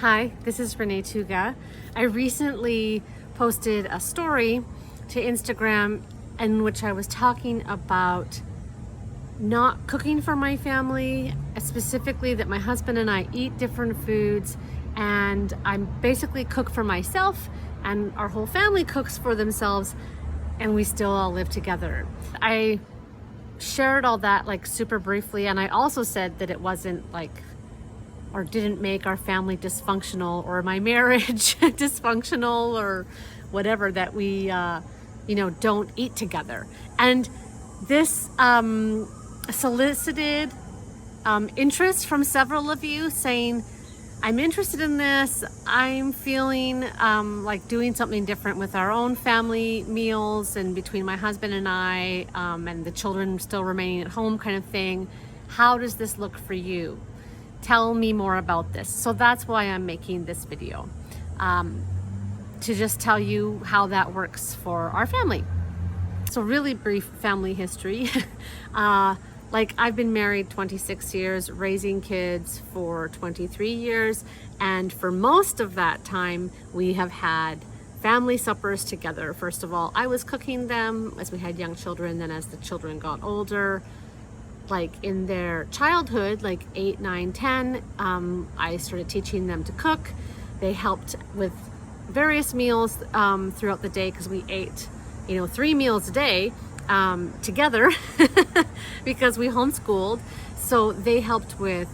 Hi, this is Renee Tuga. I recently posted a story to Instagram in which I was talking about not cooking for my family, specifically that my husband and I eat different foods, and I basically cook for myself and our whole family cooks for themselves, and we still all live together. I shared all that like super briefly, and I also said that it wasn't like or didn't make our family dysfunctional or my marriage dysfunctional or whatever, that we don't eat together. And this solicited interest from several of you saying, I'm interested in this. I'm feeling like doing something different with our own family meals and between my husband and I, and the children still remaining at home kind of thing. How does this look for you? Tell me more about this. So that's why I'm making this video, to just tell you how that works for our family. So really brief family history. Like I've been married 26 years, raising kids for 23 years. And for most of that time, we have had family suppers together. First of all, I was cooking them as we had young children. Then as the children got older, like in their childhood, like 8, 9, 10, I started teaching them to cook. They helped with various meals throughout the day, because we ate, 3 meals a day together because we homeschooled. So they helped with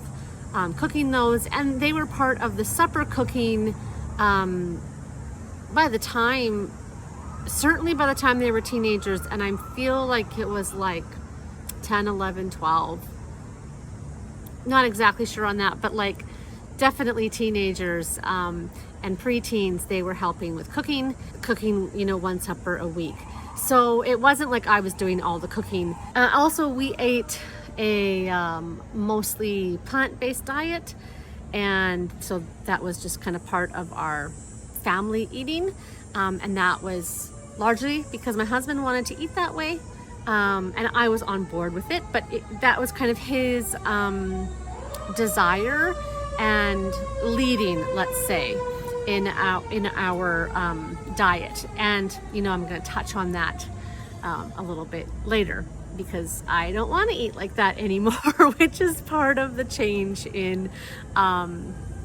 cooking those, and they were part of the supper cooking certainly by the time they were teenagers. And I feel like it was like 10, 11, 12. Not exactly sure on that, but like definitely teenagers and preteens, they were helping with cooking, one supper a week. So it wasn't like I was doing all the cooking. Also, we ate a mostly plant-based diet, and so that was just kind of part of our family eating, and that was largely because my husband wanted to eat that way. And I was on board with it, but that was kind of his desire and leading, let's say, in our diet. And I'm going to touch on that a little bit later, because I don't want to eat like that anymore, which is part of the change in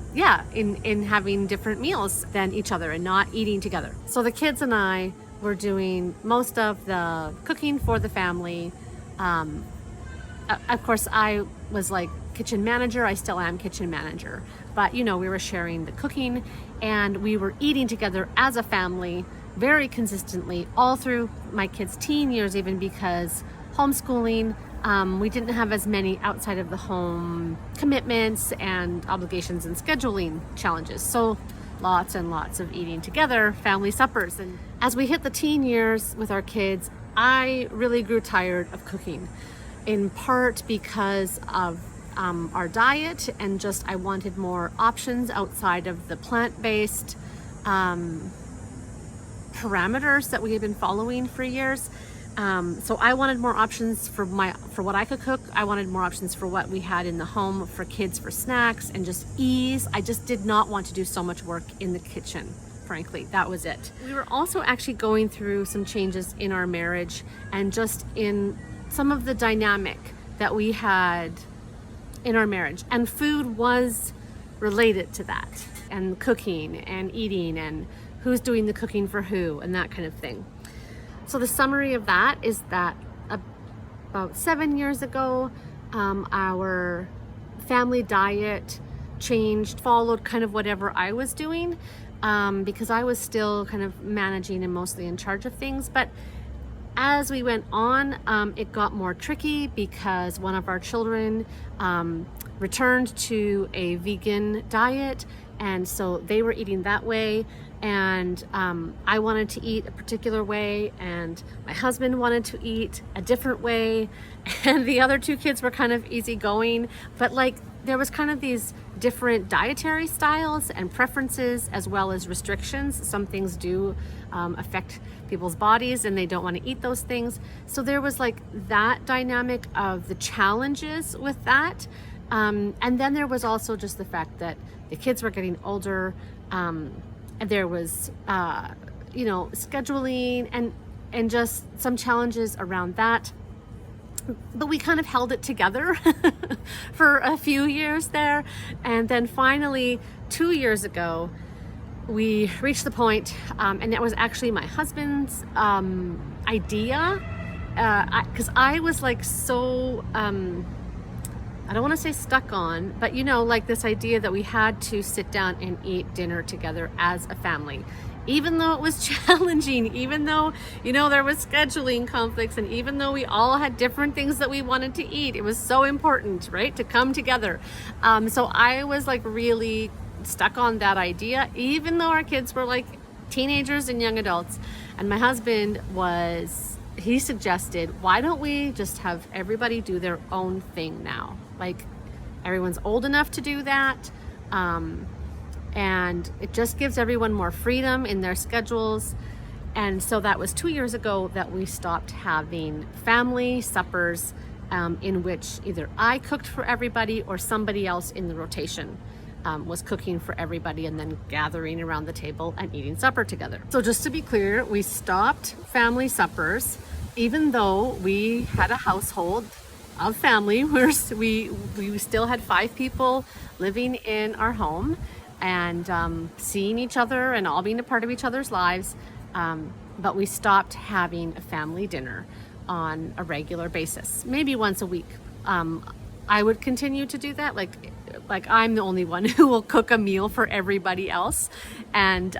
having different meals than each other and not eating together. So the kids and I were doing most of the cooking for the family. Of course, I was like kitchen manager. I still am kitchen manager, but we were sharing the cooking, and we were eating together as a family very consistently all through my kids' teen years, even because homeschooling, we didn't have as many outside of the home commitments and obligations and scheduling challenges. So lots and lots of eating together, family suppers. And as we hit the teen years with our kids, I really grew tired of cooking, in part because of our diet, and just I wanted more options outside of the plant-based parameters that we had been following for years. So I wanted more options for what I could cook. I wanted more options for what we had in the home for kids, for snacks, and just ease. I just did not want to do so much work in the kitchen, frankly. That was it. We were also actually going through some changes in our marriage, and just in some of the dynamic that we had in our marriage. And food was related to that, and cooking and eating, and who's doing the cooking for who, and that kind of thing. So the summary of that is that about 7 years ago, our family diet changed, followed kind of whatever I was doing, because I was still kind of managing and mostly in charge of things. But as we went on, it got more tricky, because one of our children returned to a vegan diet, and so they were eating that way, and I wanted to eat a particular way, and my husband wanted to eat a different way, and the other 2 kids were kind of easygoing, but like there was kind of these different dietary styles and preferences, as well as restrictions. Some things do affect people's bodies, and they don't want to eat those things. So there was like that dynamic of the challenges with that, And then there was also just the fact that the kids were getting older, and there was, scheduling and just some challenges around that. But we kind of held it together for a few years there. And then finally, 2 years ago, we reached the point, and that was actually my husband's idea, because I was like so, I don't want to say stuck on, but like this idea that we had to sit down and eat dinner together as a family. Even though it was challenging, even though, there was scheduling conflicts, and even though we all had different things that we wanted to eat, it was so important, right, to come together. So I was like really stuck on that idea, even though our kids were like teenagers and young adults. And my husband he suggested, why don't we just have everybody do their own thing now? Like, everyone's old enough to do that. And it just gives everyone more freedom in their schedules. And so that was 2 years ago that we stopped having family suppers, in which either I cooked for everybody or somebody else in the rotation was cooking for everybody, and then gathering around the table and eating supper together. So just to be clear, we stopped family suppers, even though we had a household of family. We still had 5 people living in our home, and seeing each other and all being a part of each other's lives, but we stopped having a family dinner on a regular basis, maybe once a week. I would continue to do that, like I'm the only one who will cook a meal for everybody else and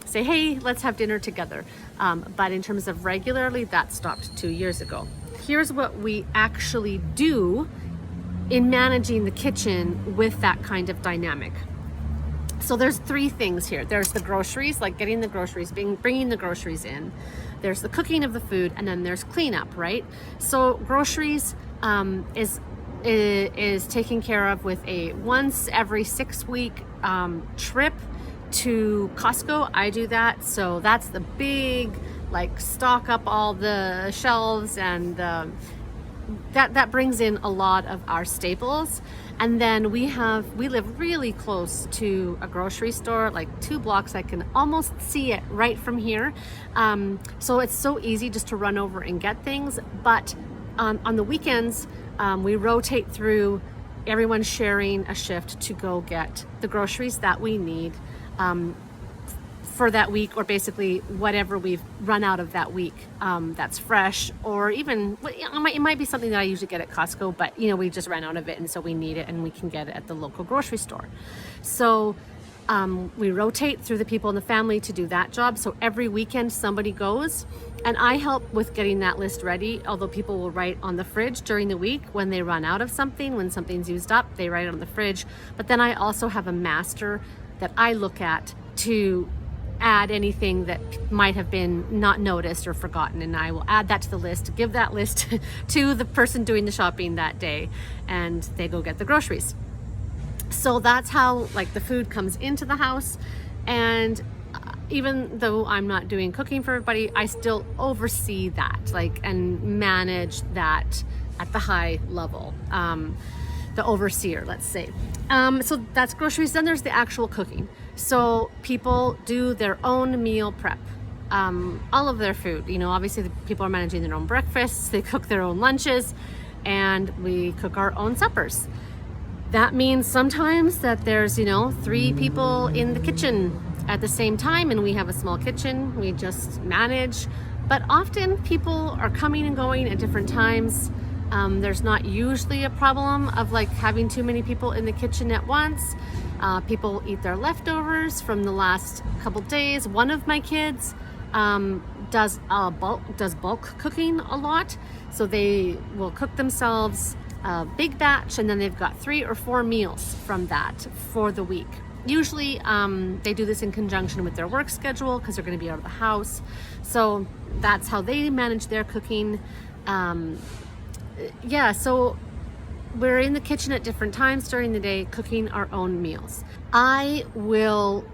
say, hey, let's have dinner together. But in terms of regularly, that stopped 2 years ago. Here's what we actually do in managing the kitchen with that kind of dynamic. So there's 3 things here. There's the groceries, like getting the groceries, bringing the groceries in. There's the cooking of the food, and then there's cleanup, right? So groceries is taken care of with a once every 6 week trip to Costco. I do that. So that's the big, like, stock up all the shelves, and that brings in a lot of our staples. And then we live really close to a grocery store, like 2 blocks. I can almost see it right from here. So it's so easy just to run over and get things. But on the weekends, we rotate through, everyone sharing a shift to go get the groceries that we need for that week, or basically whatever we've run out of that week that's fresh, or even it might be something that I usually get at Costco, but we just ran out of it, and so we need it, and we can get it at the local grocery store. So we rotate through the people in the family to do that job. So every weekend somebody goes, and I help with getting that list ready, although people will write on the fridge during the week when they run out of something, when something's used up, they write it on the fridge. But then I also have a master that I look at to add anything that might have been not noticed or forgotten, and I will add that to the list, give that list to the person doing the shopping that day, and they go get the groceries. So that's how, like, the food comes into the house. And even though I'm not doing cooking for everybody, I still oversee that, and manage that at the high level. The overseer, let's say. So that's groceries. Then there's the actual cooking. So people do their own meal prep, all of their food. Obviously the people are managing their own breakfasts, they cook their own lunches, and we cook our own suppers. That means sometimes that there's, 3 people in the kitchen at the same time, and we have a small kitchen, we just manage. But often people are coming and going at different times. There's not usually a problem of having too many people in the kitchen at once. People eat their leftovers from the last couple days. One of my kids does bulk cooking a lot, so they will cook themselves a big batch, and then they've got 3 or 4 meals from that for the week. Usually they do this in conjunction with their work schedule because they're going to be out of the house. So that's how they manage their cooking. So we're in the kitchen at different times during the day cooking our own meals. I will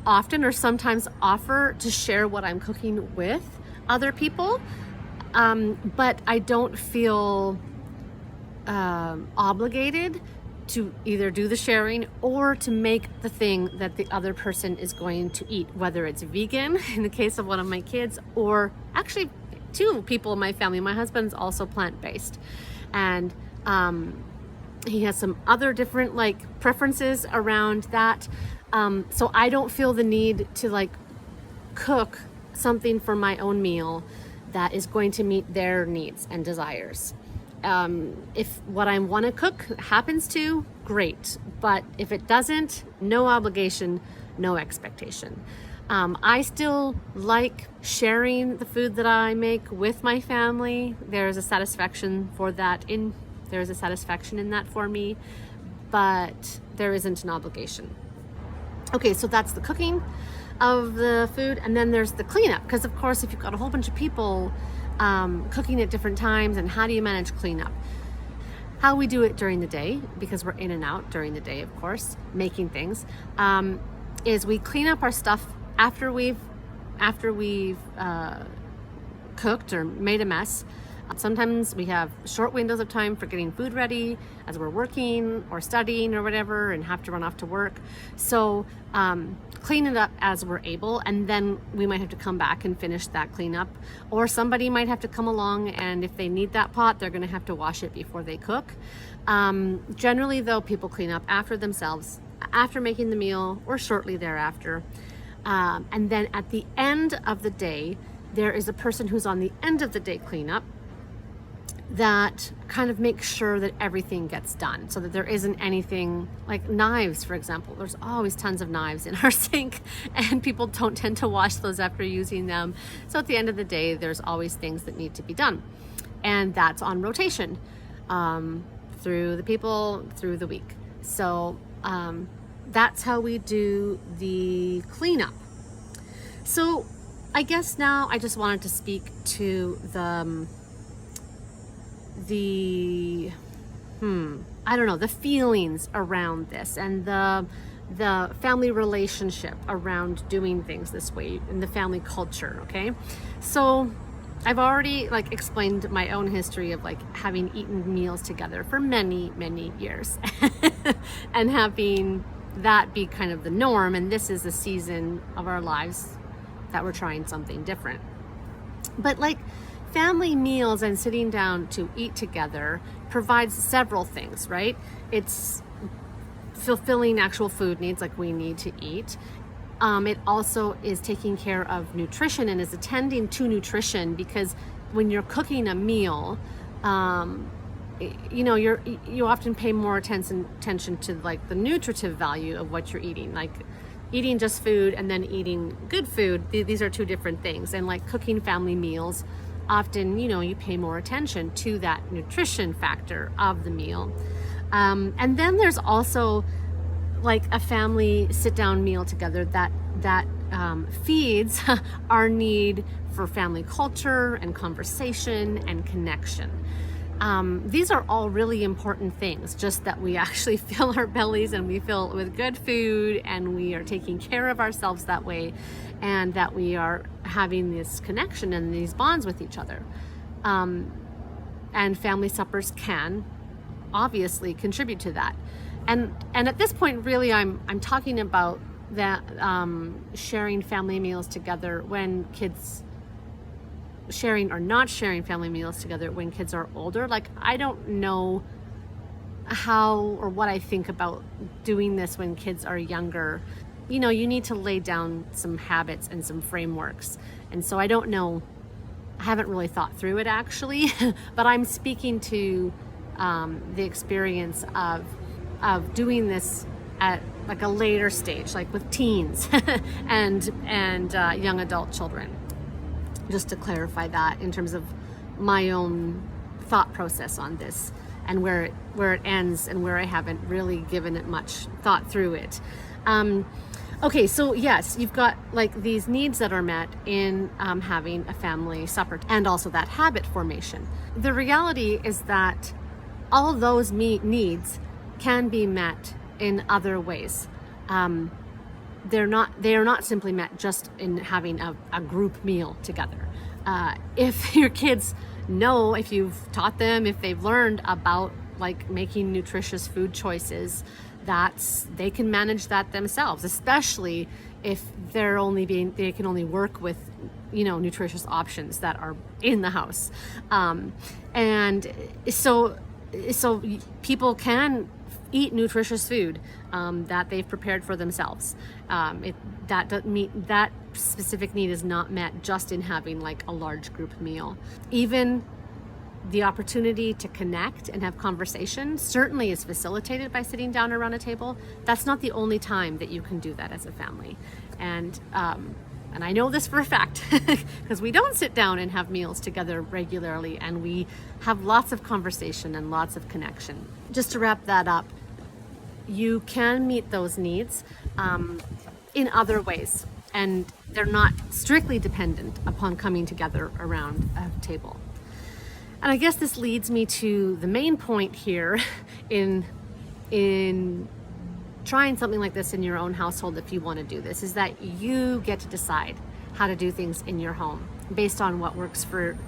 often or sometimes offer to share what I'm cooking with other people, but I don't feel obligated to either do the sharing or to make the thing that the other person is going to eat, whether it's vegan in the case of one of my kids, or actually two people in my family. My husband's also plant-based, and he has some other different like preferences around that. So I don't feel the need to like cook something for my own meal that is going to meet their needs and desires. If what I want to cook happens to, great. But if it doesn't, no obligation, no expectation. I still like sharing the food that I make with my family. There's a satisfaction for that there's a satisfaction in that for me, but there isn't an obligation. Okay, so that's the cooking of the food, and then there's the cleanup, because of course if you've got a whole bunch of people cooking at different times, and how do you manage cleanup? How we do it during the day, because we're in and out during the day, of course, making things, is we clean up our stuff after we've cooked or made a mess. Sometimes we have short windows of time for getting food ready as we're working or studying or whatever, and have to run off to work. So clean it up as we're able, and then we might have to come back and finish that cleanup. Or somebody might have to come along, and if they need that pot, they're gonna have to wash it before they cook. Generally though, people clean up after themselves, after making the meal or shortly thereafter. And then at the end of the day, there is a person who's on the end of the day cleanup that kind of makes sure that everything gets done, so that there isn't anything like knives, for example. There's always tons of knives in our sink, and people don't tend to wash those after using them. So at the end of the day, there's always things that need to be done, and that's on rotation through the people through the week. So that's how we do the cleanup. So I guess now I just wanted to speak to the feelings around this, and the family relationship around doing things this way in the family culture. Okay, so I've already like explained my own history of like having eaten meals together for many years and having that be kind of the norm, and this is a season of our lives that we're trying something different. But like family meals and sitting down to eat together provides several things, right? It's fulfilling actual food needs, like we need to eat. It also is taking care of nutrition and is attending to nutrition, because when you're cooking a meal, you often pay more attention to like the nutritive value of what you're eating. Like eating just food and then eating good food, these are two different things. And like cooking family meals, often, you pay more attention to that nutrition factor of the meal. And then there's also like a family sit-down meal together that feeds our need for family culture and conversation and connection. These are all really important things, just that we actually fill our bellies and we fill it with good food, and we are taking care of ourselves that way, and that we are having this connection and these bonds with each other. And family suppers can obviously contribute to that. And at this point, really, I'm talking about that sharing family meals together when kids, sharing or not sharing family meals together when kids are older. Like, I don't know how or what I think about doing this when kids are younger. You need to lay down some habits and some frameworks. And so I don't know, I haven't really thought through it actually, but I'm speaking to the experience of doing this at like a later stage, like with teens and young adult children. Just to clarify that in terms of my own thought process on this, and where it ends, and where I haven't really given it much thought through it. Okay, so yes, you've got like these needs that are met in having a family supper, and also that habit formation. The reality is that all of those needs can be met in other ways. They are not simply met just in having a group meal together. If your kids know, if you've taught them, if they've learned about like making nutritious food choices, they can manage that themselves, especially if they can only work with, nutritious options that are in the house. And so people can eat nutritious food that they've prepared for themselves. That specific need is not met just in having like a large group meal. Even the opportunity to connect and have conversation certainly is facilitated by sitting down around a table. That's not the only time that you can do that as a family. And I know this for a fact because we don't sit down and have meals together regularly, and we have lots of conversation and lots of connection. Just to wrap that up, you can meet those needs in other ways, and they're not strictly dependent upon coming together around a table. And I guess this leads me to the main point here in trying something like this in your own household. If you want to do this, is that you get to decide how to do things in your home based on what works for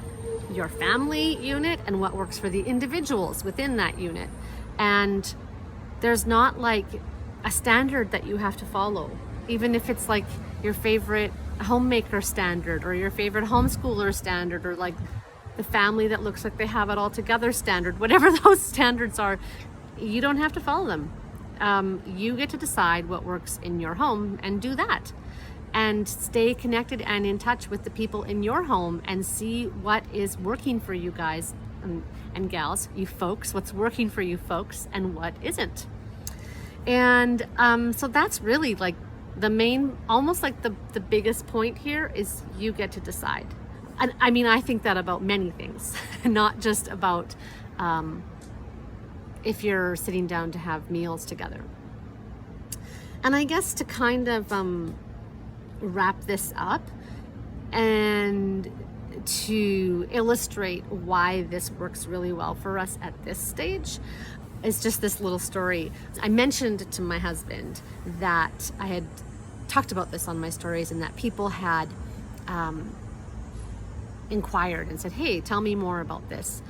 your family unit and what works for the individuals within that unit. And there's not like a standard that you have to follow, even if it's like your favorite homemaker standard or your favorite homeschooler standard, or like the family that looks like they have it all together standard. Whatever those standards are, you don't have to follow them. You get to decide what works in your home and do that, and stay connected and in touch with the people in your home and see what is working for you guys and gals, you folks, what's working for you folks and what isn't. And so that's really like the main, almost like the biggest point here is you get to decide. And I mean, I think that about many things, not just about if you're sitting down to have meals together. And I guess to kind of wrap this up and to illustrate why this works really well for us at this stage is just this little story. I mentioned to my husband that I had talked about this on my stories, and that people had inquired and said, hey, tell me more about this.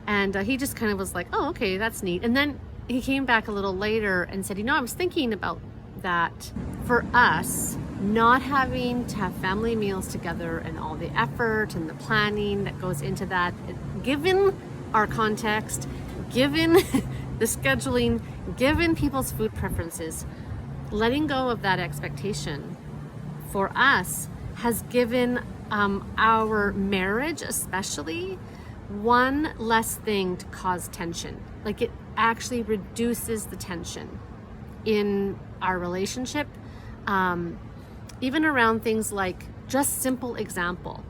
And he just kind of was like, oh, okay, that's neat. And then he came back a little later and said, I was thinking about that for us, not having to have family meals together and all the effort and the planning that goes into that, given our context, given the scheduling, given people's food preferences, letting go of that expectation for us has given our marriage especially one less thing to cause tension. Like, it actually reduces the tension in our relationship, even around things like, just simple example,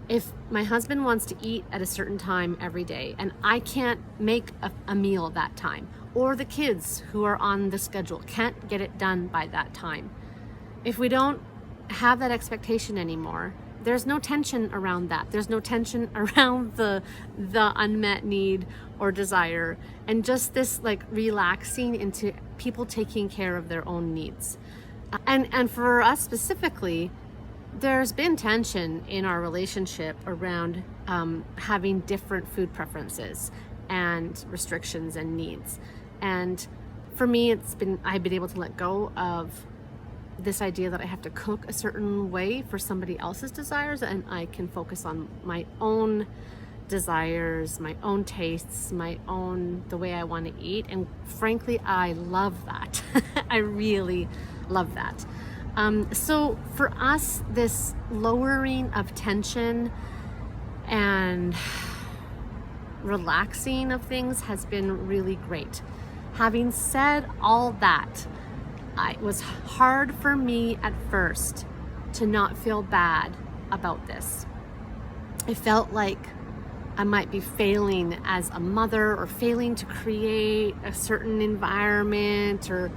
if my husband wants to eat at a certain time every day and I can't make a meal that time, or the kids who are on the schedule can't get it done by that time, if we don't have that expectation anymore, there's no tension around that. There's no tension around the unmet need or desire, and just this like relaxing into people taking care of their own needs. And for us specifically, there's been tension in our relationship around having different food preferences and restrictions and needs. And for me, I've been able to let go of this idea that I have to cook a certain way for somebody else's desires, and I can focus on my own desires, my own tastes, the way I want to eat. And frankly, I love that. I really love that. So for us, this lowering of tension and relaxing of things has been really great. Having said all that, it was hard for me at first to not feel bad about this. I felt like I might be failing as a mother, or failing to create a certain environment, or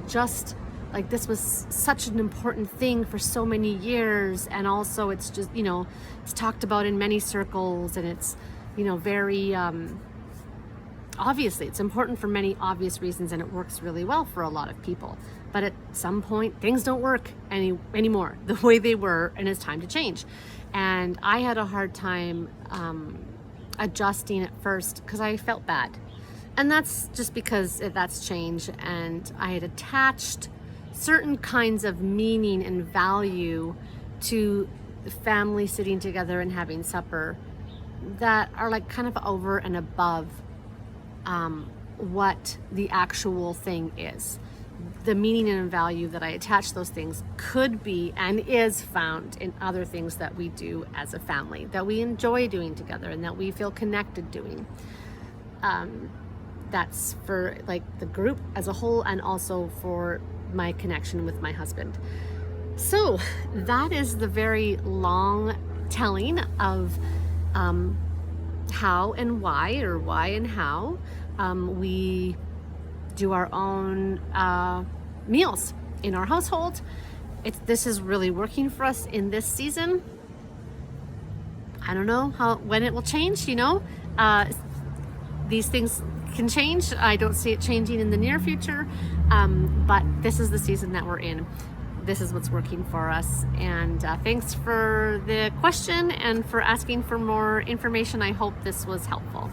just like this was such an important thing for so many years. And also it's just, it's talked about in many circles, and it's, very obviously it's important for many obvious reasons, and it works really well for a lot of people. But at some point, things don't work anymore the way they were, and it's time to change. And I had a hard time adjusting at first because I felt bad. And that's just because that's change, and I had attached certain kinds of meaning and value to the family sitting together and having supper that are like kind of over and above what the actual thing is. The meaning and value that I attach those things could be and is found in other things that we do as a family, that we enjoy doing together and that we feel connected doing. That's for like the group as a whole, and also for my connection with my husband. So that is the very long telling of how and why, or why and how we do our own meals in our household. This is really working for us in this season. I don't know when it will change, these things can change. I don't see it changing in the near future, but this is the season that we're in. This is what's working for us. And thanks for the question and for asking for more information. I hope this was helpful.